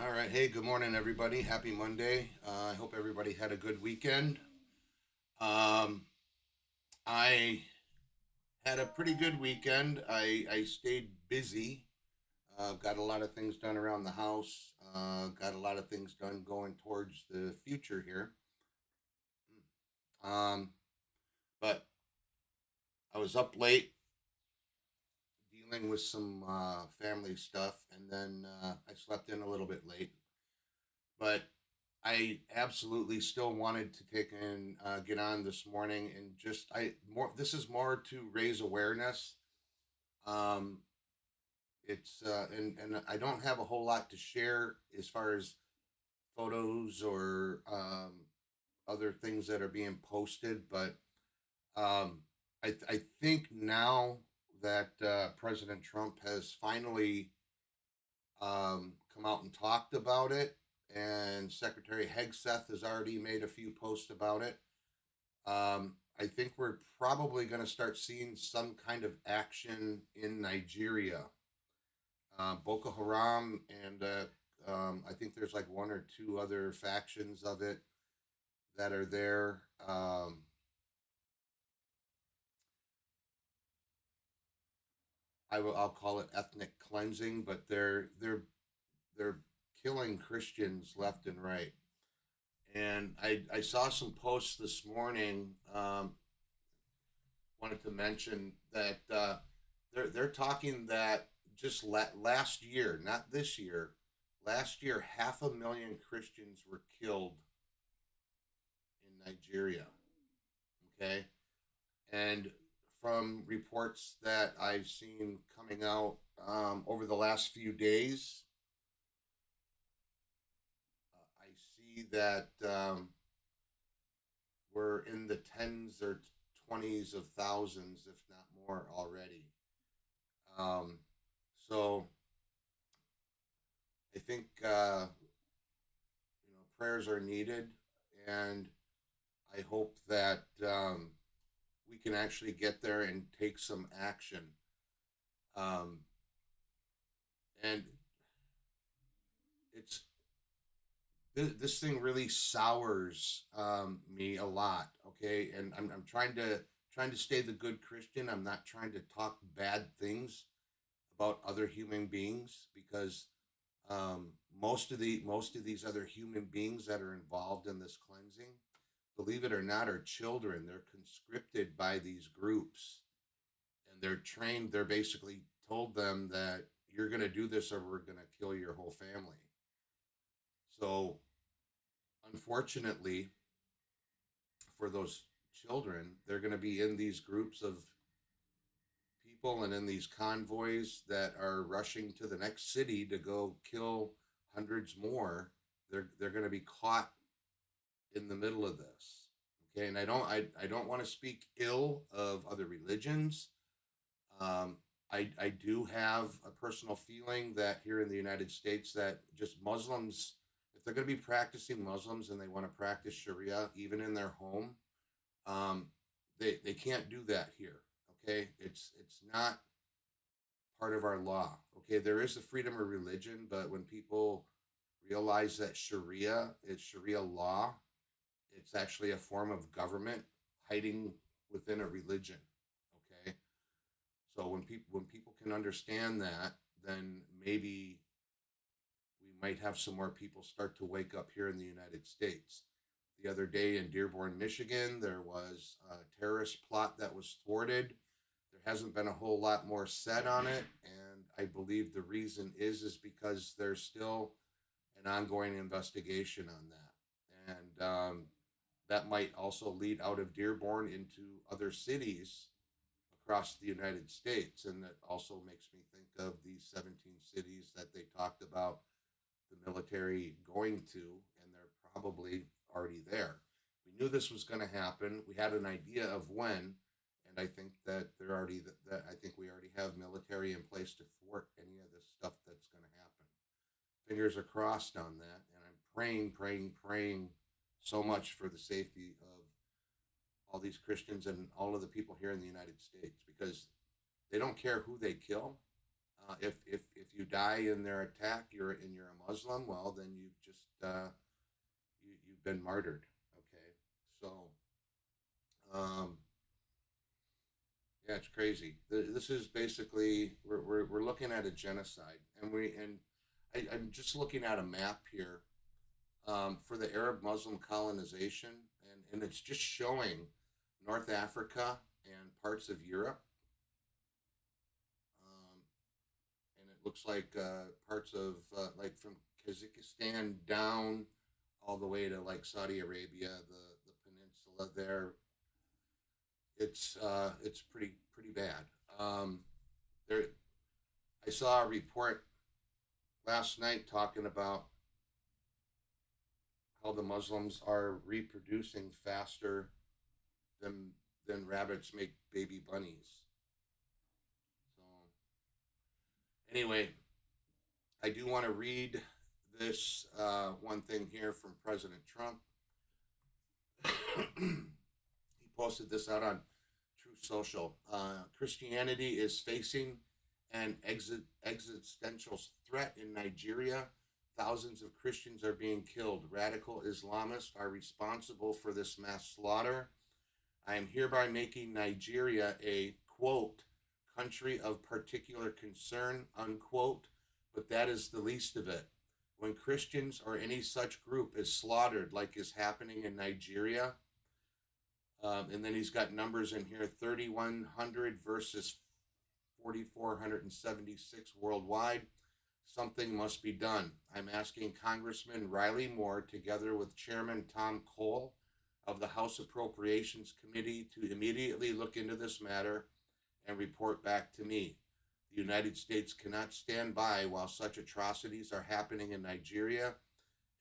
All right. Hey, good morning, everybody. Happy Monday. I hope everybody had a good weekend. Um, I had a pretty good weekend. I stayed busy. Got a lot of things done around the house. Got a lot of things done going towards the future here. Um, but I was up late dealing with some family stuff, and then I slept in a little bit late. But I absolutely still wanted to take and get on this morning and just I more. This is more to raise awareness. Um, and I don't have a whole lot to share as far as photos or other things that are being posted, but I think now that President Trump has finally come out and talked about it, and Secretary Hegseth has already made a few posts about it. I think we're probably going to start seeing some kind of action in Nigeria. Boko Haram, and I think there's like one or two other factions of it that are there. I'll call it ethnic cleansing, but they're killing Christians left and right. And I saw some posts this morning. Wanted to mention that they're talking that just last year, not this year, last year, 500,000 Christians were killed in Nigeria. Okay, and from reports that I've seen coming out over the last few days, I see that we're in the tens or twenties of thousands, if not more, already. Um, so I think prayers are needed, and I hope that we can actually get there and take some action. Um, and it's this thing really sours me a lot. Okay, and I'm trying to stay the good Christian. I'm not trying to talk bad things about other human beings because most of these other human beings that are involved in this cleansing, believe it or not, are children. They're conscripted by these groups, and they're trained. They're basically told them that you're going to do this or we're going to kill your whole family. So unfortunately for those children, they're going to be in these groups of people and in these convoys that are rushing to the next city to go kill hundreds more. They're going to be caught in the middle of this. Okay, and I don't want to speak ill of other religions. I do have a personal feeling that here in the United States that just Muslims, if they're going to be practicing Muslims and they want to practice Sharia even in their home, um, they can't do that here. Okay, it's not part of our law. Okay, there is the freedom of religion, but when people realize that Sharia is Sharia law, it's actually a form of government hiding within a religion. Okay, so when people can understand that, then maybe we might have some more people start to wake up here in the United States. The other day in Dearborn, Michigan, there was a terrorist plot that was thwarted. There hasn't been a whole lot more said on it, and I believe the reason is because there's still an ongoing investigation on that, and that might also lead out of Dearborn into other cities across the United States, and that also makes me think of these 17 cities that they talked about the military going to, and they're probably already there. We knew this was going to happen. We had an idea of when, and I think that they're already that I think we already have military in place to thwart any of this stuff that's going to happen. Fingers are crossed on that, and I'm praying so much for the safety of all these Christians and all of the people here in the United States because they don't care who they kill. If you die in their attack, you're a Muslim. Well, then you've just you've been martyred. Okay, so um, yeah, it's crazy. This is basically we're looking at a genocide, I'm just looking at a map here for the Arab Muslim colonization, and it's just showing North Africa and parts of Europe, um, and it looks like parts of like from Kazakhstan down all the way to like Saudi Arabia, the peninsula there. It's pretty bad. There, I saw a report last night talking about how the Muslims are reproducing faster than rabbits make baby bunnies. So anyway, I do want to read this one thing here from President Trump. He posted this out on Truth Social. Christianity is facing an existential threat in Nigeria. Thousands of Christians are being killed. Radical Islamists are responsible for this mass slaughter. I am hereby making Nigeria a, quote, country of particular concern, unquote, but that is the least of it. When Christians or any such group is slaughtered, like is happening in Nigeria, and then he's got numbers in here 3,100 versus 4,476 worldwide. Something must be done. I'm asking Congressman Riley Moore, together with Chairman Tom Cole of the House Appropriations Committee, to immediately look into this matter and report back to me. The United States cannot stand by while such atrocities are happening in Nigeria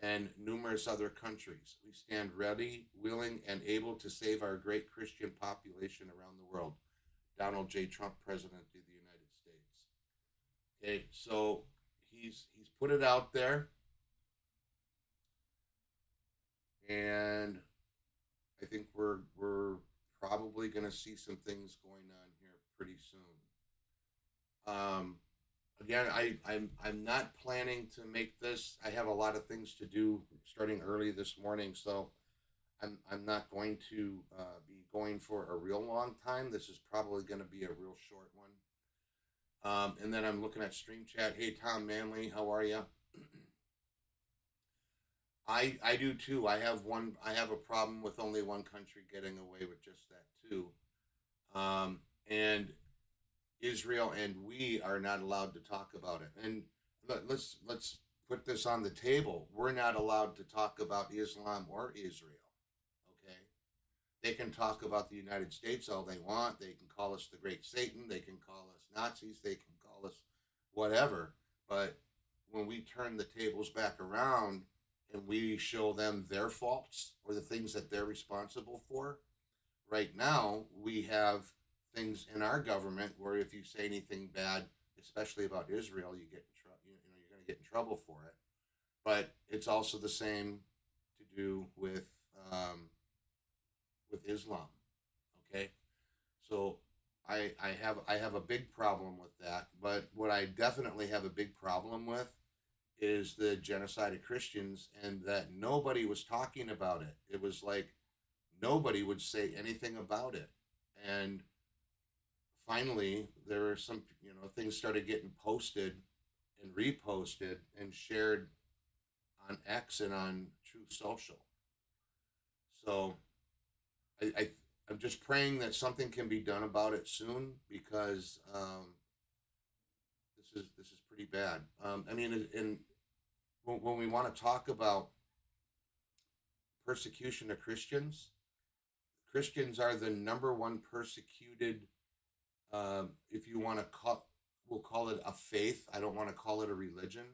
and numerous other countries. We stand ready, willing, and able to save our great Christian population around the world. Donald J. Trump, President of the United States. Okay, so he's put it out there, and I think we're probably going to see some things going on here pretty soon. Again, I'm not planning to make this. I have a lot of things to do starting early this morning, so I'm not going to be going for a real long time. This is probably going to be a real short one. And then I'm looking at Stream Chat. Hey, Tom Manley, how are you? I do too. I have a problem with only one country getting away with just that too. And Israel and we are not allowed to talk about it. And let's put this on the table. We're not allowed to talk about Islam or Israel. Okay? They can talk about the United States all they want. They can call us the Great Satan. They can call us Nazis. They can call us whatever. But when we turn the tables back around and we show them their faults or the things that they're responsible for, right now we have things in our government where if you say anything bad, especially about Israel, you get in trouble. You're going to get in trouble for it. But it's also the same to do with Islam. Okay, so I have a big problem with that. But what I definitely have a big problem with is the genocide of Christians, and that nobody was talking about it. It was like nobody would say anything about it. And finally, there were some, things started getting posted and reposted and shared on X and on Truth Social. So I'm just praying that something can be done about it soon, because this is pretty bad. I mean, when we want to talk about persecution of Christians, Christians are the number one persecuted. If you want to we'll call it a faith. I don't want to call it a religion,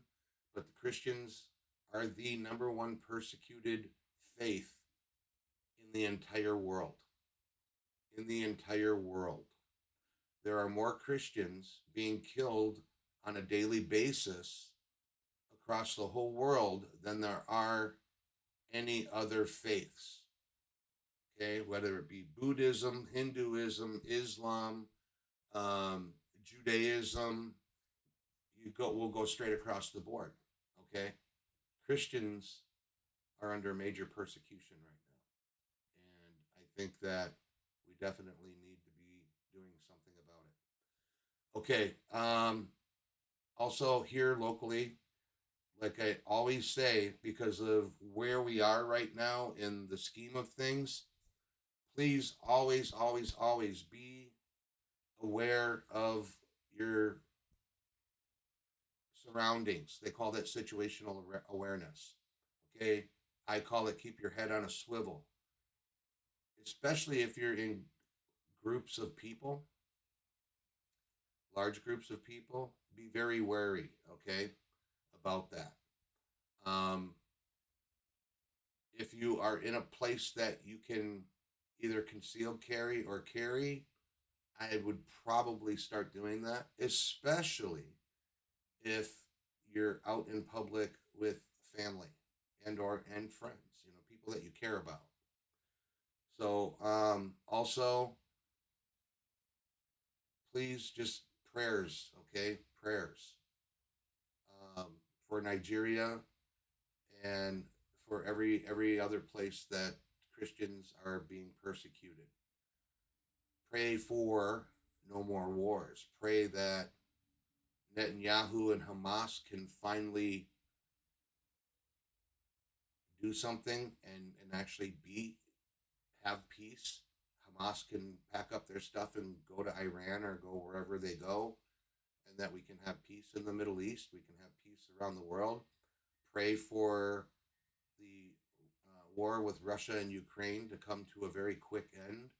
but the Christians are the number one persecuted faith in the entire world. In the entire world, there are more Christians being killed on a daily basis across the whole world than there are any other faiths. Okay, whether it be Buddhism, Hinduism, Islam, Judaism, we'll go straight across the board. Okay, Christians are under major persecution right now, and I think that we definitely need to be doing something about it. Okay. Also here locally, like I always say, because of where we are right now in the scheme of things, please always, always, always be aware of your surroundings. They call that situational awareness. Okay. I call it keep your head on a swivel, especially if you're in groups of people, large groups of people. Be very wary, okay, about that. Um, if you are in a place that you can either conceal carry or carry, I would probably start doing that, especially if you're out in public with family and friends, people that you care about. So also, please just prayers, okay? Prayers for Nigeria and for every other place that Christians are being persecuted. Pray for no more wars. Pray that Netanyahu and Hamas can finally do something and actually have peace. Hamas can pack up their stuff and go to Iran or go wherever they go, and that we can have peace in the Middle East. We can have peace around the world. Pray for the war with Russia and Ukraine to come to a very quick end.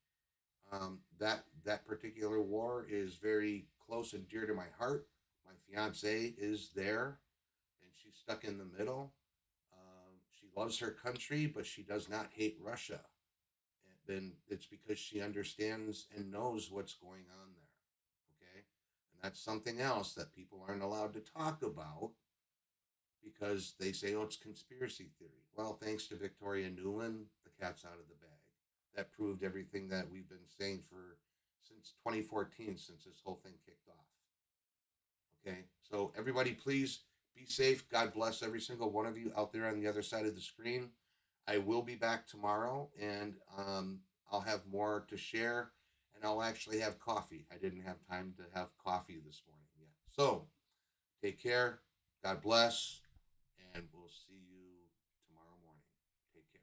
That particular war is very close and dear to my heart. My fiance is there, and she's stuck in the middle. She loves her country, but she does not hate Russia. Then it's because she understands and knows what's going on there. Okay, and that's something else that people aren't allowed to talk about because they say, "Oh, it's conspiracy theory." Well, thanks to Victoria Nuland, the cat's out of the bag. That proved everything that we've been saying since 2014, since this whole thing kicked off. Okay, so everybody, please be safe. God bless every single one of you out there on the other side of the screen. I will be back tomorrow, and I'll have more to share, and I'll actually have coffee. I didn't have time to have coffee this morning yet. So take care. God bless, and we'll see you tomorrow morning. Take care.